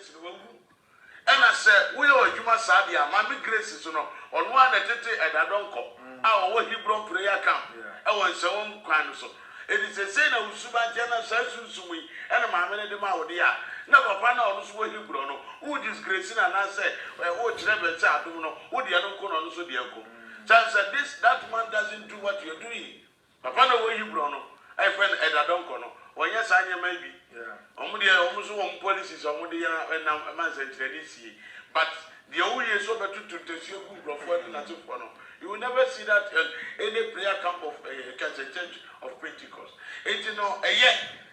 Grace no wu and I said we are Juma Sadia Mami Grace so no on one etete edadonko a wo Hebrew prayer camp e won se won kwan so it is a say na usuba jana sasusumi and mamene de ma wo dia na papa na ono so wo Hebrew no who disgrace na na say wo kire be cha adum no wo dia no ko no so dia ko chance that man doesn't do what you're doing papa na wo Hebrew no I friend edadonko no wonye sa anya maybe omu so won policies omu de na man say tradition but the only so better to tell you na to no you will never see that any prayer camp of church of Pentecost it no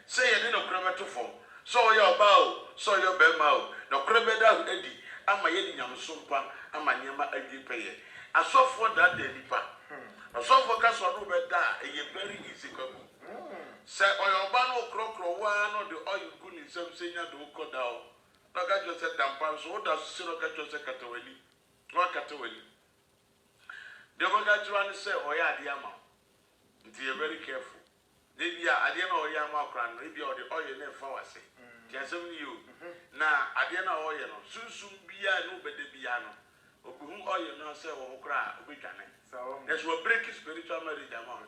say you no krebe to form so your bow so your bema no krebe da edi ama ye di nyamsompa ama nyema adi peye asofo that dey nipa asofo ka so no be da very easy kwaku say oyoba no krokro wa no the oil good in some senya do ko dawo no ga just say dampan so da so no ga just say kataweli wa kataweli the go ga say oya ade ama nti you very careful they be ade na oya ama kran no be the oil na fa wase tiasem ni you na ade na oil no sunsum bia no bede bia no obuhu oil no say wo kra obetwane so that's what break spiritual marriage ama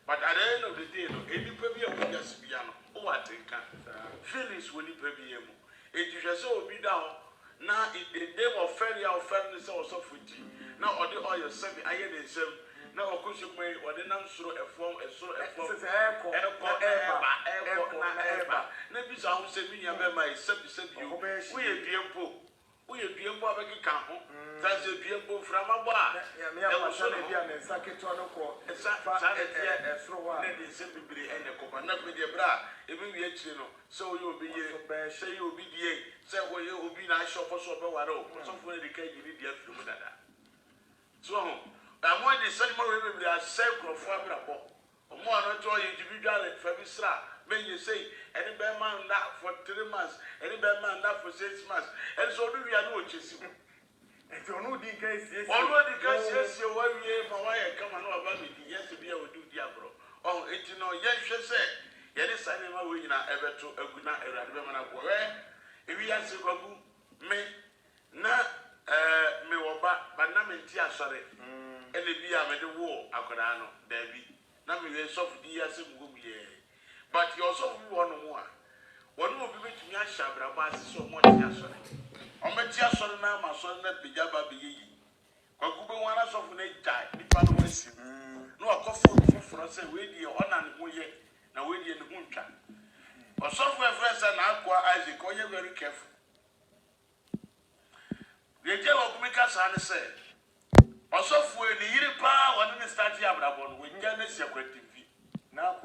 but at the end of the day, no, any baby of just piano, oh, I think, Phyllis will be able. It is so be down now in the name of failure of fairness also for you. Now, or the oil semi iron and some. Now, of course, you may or the non through a form, a sort of airport, maybe some say, me, I my sub said you, we are dear poor. We are dear poor, I can't. That's a dear poor from a bar. I was only a second to a call. It's a throw out. Let it simply end a copa, not with your bra. Even we actually know. So you'll be say you'll be the say, well, you will be nice shop or so, but what all? Somewhere the cake you need the after that. So I'm going to send more women that are circle for a report. Or more not all individual and Fabisra. When you say any bad man that for 3 months, any bad man that for 6 months, and so do we are no chasing. And you know the case, yes, already because yes, you 1 year, my wife come and over me, yes, to be able to do Diablo. Oh, it you know, yes, she said, yes, I never will not ever to a good night, a woman of war. If we answer Babu, me, not me or but not in Tia, sorry, and the beer made the war, Acorano, there be. Now we are soft years and go be. But you also want more. One will be to me, I shall so much. On my tear son now, my son, that be Jabba be ye. Kakuba one us of an age die, be part of this. No, a coffee for us, and we dear on and we yet, now we in the moon trap. But software friends and Aqua Isaac, are you very careful? The tale of Mikas and said, or software the year power when they start Yabra with Janice Secret TV. Now,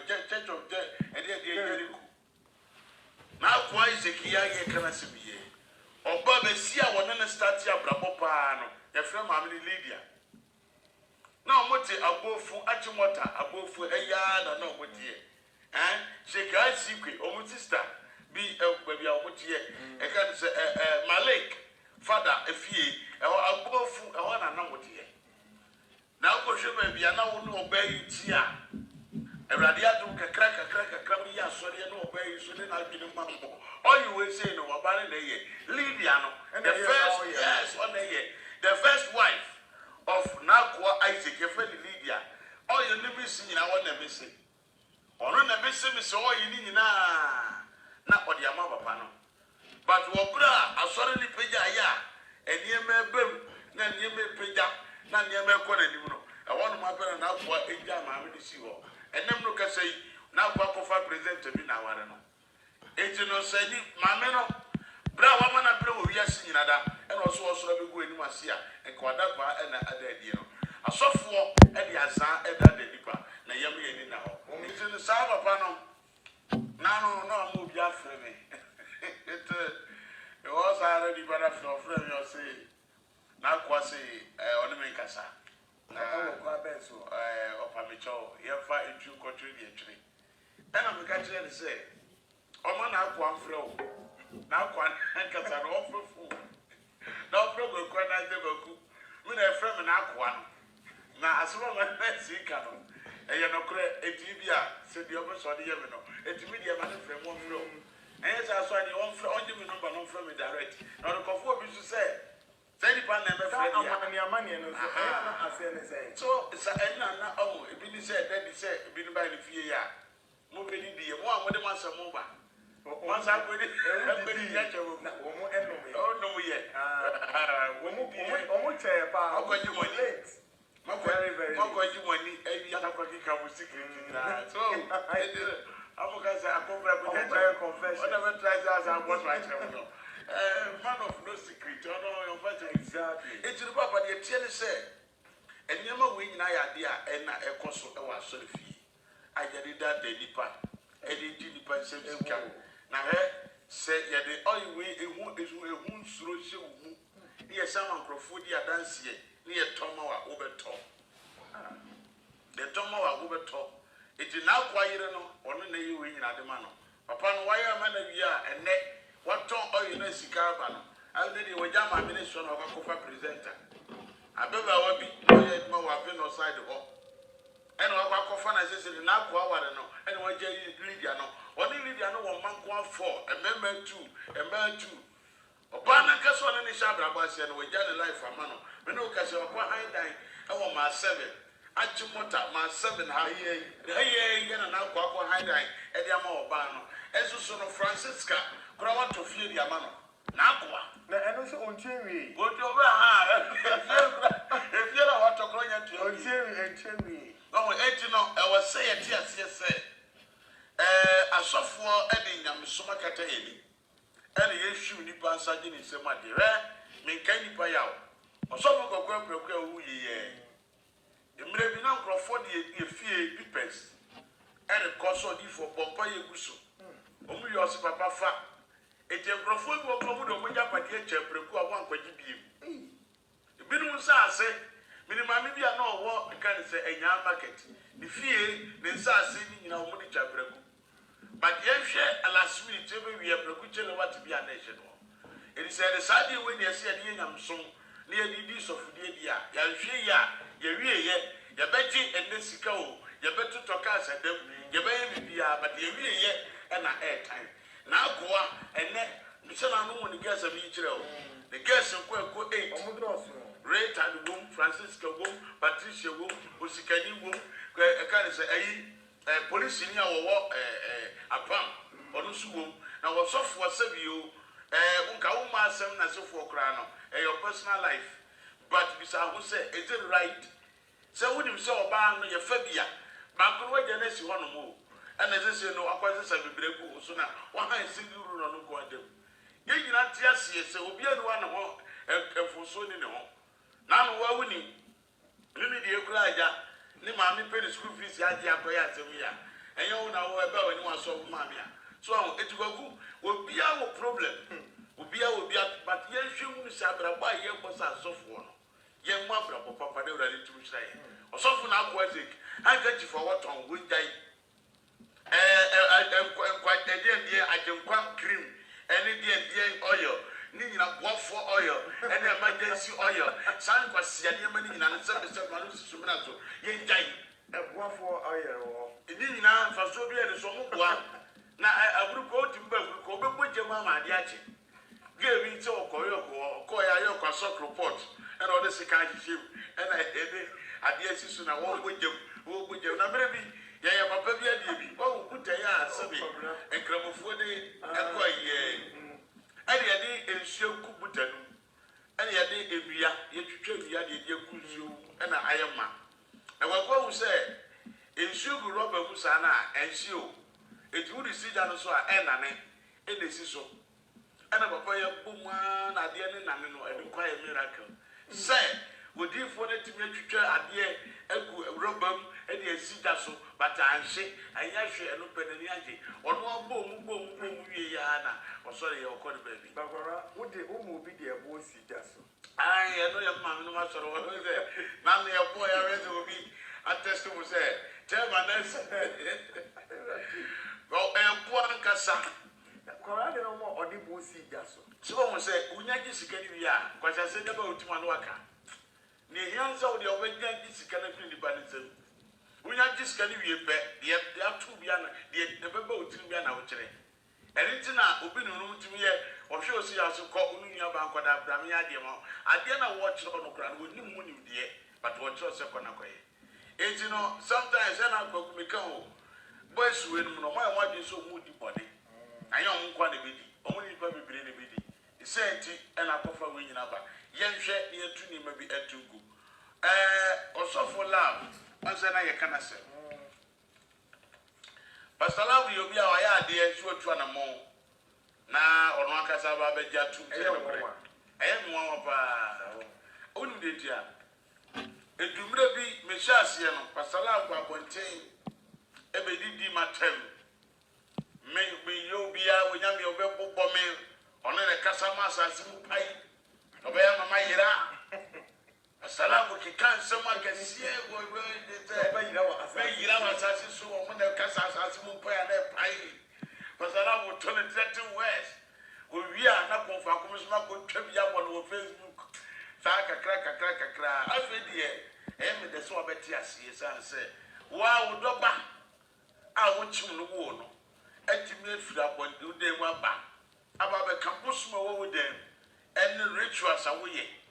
Church of Jericho. Now, why is it here? Can I see me? Or Bobby Sia, one and start Yabra Pano, your friend Mammy Lydia. Now, what a bow for Achimota, a bow for a yard, and no, what ye. And she got secret, or my sister, be a baby, what ye, a can say, my lake, father, a fee, a bow for a one and no, what ye. Now, go show me, I now know obey Tia. A radiatum can crack a crummy, sorry, no obey, so then I'll be the mammo. All you will say, no, about a year. Lydiano, and the first, yes, 1 year. The first wife of Nakwa Isaac, your friend Lydia. All you never see, I want to miss it. Or never see me, so all you need now. Not what your mother panel. But Wabra, I suddenly pay ya, and near me, boom, then near me, pay ya. Not near me, I want my brother now for a jam. I will see you. And then look at say, now what of I present to me now. I don't know. It's no say, Mamma, Bra woman, I blow, yes, in other, and also be going to Masia and Quadapa and other, you know. A soft war at the Asa and that the Nipa, Nayami now. It's in the Saba panel. No, move your friend. It was already better for friend, you say. Now, Quasi, Onimikasa. Opamicho, Yafa, if you continue the tree. And I'm catching and say, oh, man, I've one flow. Now, one anchors are all for food. No problem, quite nice, they will cook. When I frame an aquan. Now, as long as I see canon, and you're not correct, a tibia, said the office or the Yamino, a medium man from one flow. And that's why they won't give me number, not from me direct. Now the coffee be to say, say the pan never friend. Money and so it's a end now. Oh, it be said, that he said, be by the fear. Moving in the one with the master mobile. Once I put it, oh no, yet. Almost how can you late? Very. How can you money? Every other can was secret. So I'm going to say, I confession. Whatever tries as I was right now. Man of no secret, exactly. It's the papa, the tell say, and never win an idea and a cost of our selfie. I did that the nipa, and it did the same camp. Now, say, yeah, the oil way a wound is a wound through show. Near some Profodia dance here, near Tomawa over top. The Tomawa over top. It is now quiet on the new wing at the man. Upon wire man of year and neck. What tongue oil in a cigar banner? I did it with Jam administration of a cover presenter. I bet I will be more weapon outside the hall. And what coffin I said in Aqua, and what Jay Lydiano. Only Lydiano, 1 month, 1 4, a member 2, a man 2. Upon a castle in the Shabra was and we got a life for Mano. When no castle of 1 9, I want my 7. Achimota, my 7 high, and now Quaco High Dine, and Yamo Bano. As son of Francisca. I want to feel your man. Nakwa. And also on Cherry. Go to if you don't want to go on Cherry and Cherry. Oh, I was saying, yes, a software adding them so much at any. And the issue Nipa Sajin is a matter. Make any pay out. Or some of the grand procure who ye. The Mrebina Crawford, ye fear pipes. And a cost of you for Pompey Gusso. Only your papa fat. It's a profile will come with a Japanese chamber who are one quite deep. The minimum say, minimum maybe I know what I can say a young market. The fear, the sassy in our money chamber. But yes, share a last minute table we have procurement what to be a nation. It is a Saturday when you see a young song near the dish of the idea. Yalshia, Yaria, Yabetti and Nessico, Yabetu Tokas and them, Yababy, but Yaria and a air time. Now go and then Michelle and the girls of each other. The girls of Quaco 8. Rate and Womb, Francisco Womb, Patricia Womb, Usikani Womb, a kind of say a police in our walk a pump or no swoon. Now, what's off for Savio, Unkauma, some Naso for Crano, your personal life. But Mr. Who say, is it right? So, would you saw a barn your Fabia? Marco, why the next one more? And as I say, no, I was a break so now. One I see you run on quantum. You not just so be one more for so in home. Now, why would you? Limit the Ukraja, Nimami pay the school fees, Yadia Koyatamia, and you know about when you are so mamma. So it will be our problem. Will be our but yes, you will say, why you was so for young mother, Papa, they ready to say. Or something aquatic. I get you for what on would die. Quite a dear, I can quite cream, any dear oil, needing a walk for oil, and emergency oil. San was Siamani and service of Malus Suminato, ye die. A walk for oil. It didn't now for so be a song one. Now I will go to Belgium with your mamma, Diachi. Give me to Koya sock report, and all the second ship, and I did it at the assistant. I won't with you, who would you not maybe. Yeah, Papa, oh, put a yard, and Cramofodi, and Quay. And the and show Kubutan, and the other Ebia, yet you trade the idea Kuzu, and I am ma. And what one say, in Sugar Robert Musana, and Sue, it would see Janoso and Anne, and the Siso. And a Papa, Puma, at the end, and quite a miracle. Say, would you for it to make you at the end, Robert, and the Sidaso. But I say, I actually open the Yaji, or one boom, Yana, or sorry, your call baby. Barbara, would the home be their boy see that? I know your man, no matter what was there. Now, your boy already will be a testimony. Tell my nurse. Well, and one cassa. Corrado no more or the boy see that. Someone said, Unyaki Sicania, because I said about Timanwaka. Near young Saudi, your way, this can have been the balance. We are just going to be a bet. They are 2 beyond the November to be an outre. anything na obi no no timi ye ohwe osi ya so ko onu nua ba nkoda bram ya de ma ade na watch no kra no ni mu ni de but watch se ko na koye enti no sometimes na gbagu me kan o boys we no mo ya wadin so mu di body anya on nkwa na bedi o mu ni pa bibire na bedi isenti na kofa we nyina ba yenhwe ye tu ni ma bi atugu osofo love anse na ye kana se Pastor Love you be our idea to a na mo na ono akasa ba be ja tu te no kre ayem mo pa onu de dia edumre bi me hyase no Pastor Love abonten e be didi matem me yo bia wonya me obebobbo me ono ne kasa ma asase mu pai obeya mama yira Asalamu ki kan sama kasiye go be yira wa asase so mo ne kasa asase mu pai na pai Asalamu to ne 30 west owi a na konfa komisma ko twabia bo no Facebook sa kakra afedie me de so obeti asiye sanse wa wodoba a wo chim no wo no atimi afira bonde wo den wa ba aba be kampusma wo den en rituals a wo ye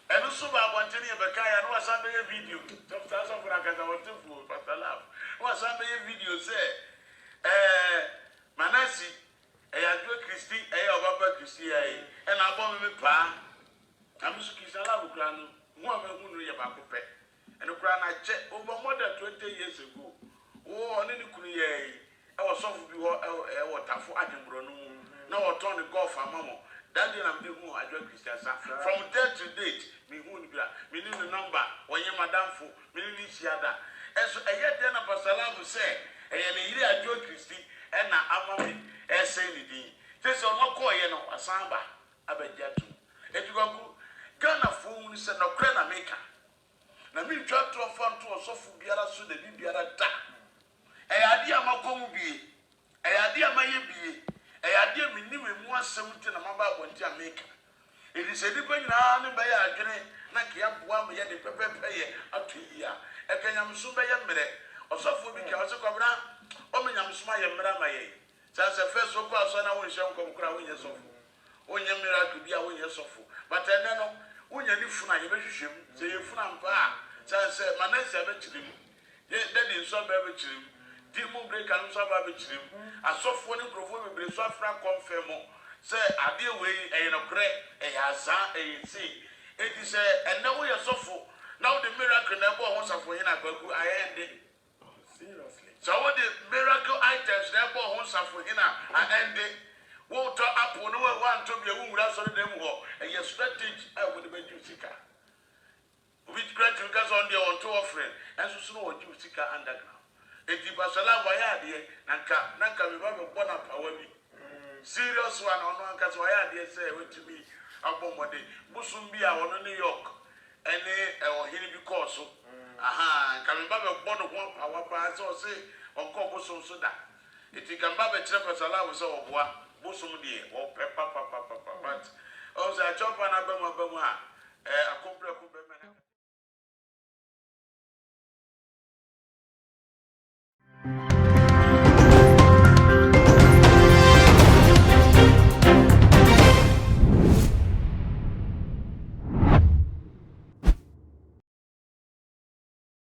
enu so ba bonte ne be kaya no asa be video sometimes of rakata what to Pastor Love no asa be video say Manasi adwo Christi obaba Christi en abom me pa amsu kisala wo kra no mo amehu no ye ba kope enu kra na che over more than 20 years ago wo oni ni kunu ye was soft bi wo tafo adembro no na wo turn golf amamo that day I'm doing adwo Christi asa from day to date me hu ni bra me ni no number wonye madamfo me ni siada eso eye na Pastor Love say eye ne yiri adwo Christi na amame say ni din tese ono ko ye no asamba abagya tu etugaku Ghana fo hu ni se no kra na meka na mi twa to fan to osofu biara so na biara da ade amakomu bie ade amaye bie ade minim emu asem te na maba abonti ameka edi se di nyina ne baye adwene na ke aboa me ye de pepepe ye atoyia ekanyamso baye mmere osofu bi ka osekobra o menyamso aye mmere maye sanse feso ko aso na won hye nkomkra won ye sofu onye miracle bia won ye sofu but ene no wonya ni funa ye behwehwem se ye funa mpa sanse manase be chirim ye dedi nso be chirim di mu break an nso ba be chirim asofo ni krofo bebre so afra confirm se ade we no kre ya za si edi se ene wo ye sofu na wo the miracle na bo ho safo yin agbagu ayende seriously so wo the miracle items na bo ho safo yin ayende wo to apo no we wan to bia wo wura so dem ho ye strategy I would be do sika which great because on the on to offering and so no do sika underground edi basala wa ya de nanka me ba me bona power bi serious one on anka so ya de say wetimi abomode busum bi a wono New York ene ohini bi course aha ka me ba me bona ho power pa so say onko busum so da eti kan ba be kire basala wo so oboa busum de o pepa but o za chopa na ba mu a akompre ko be mena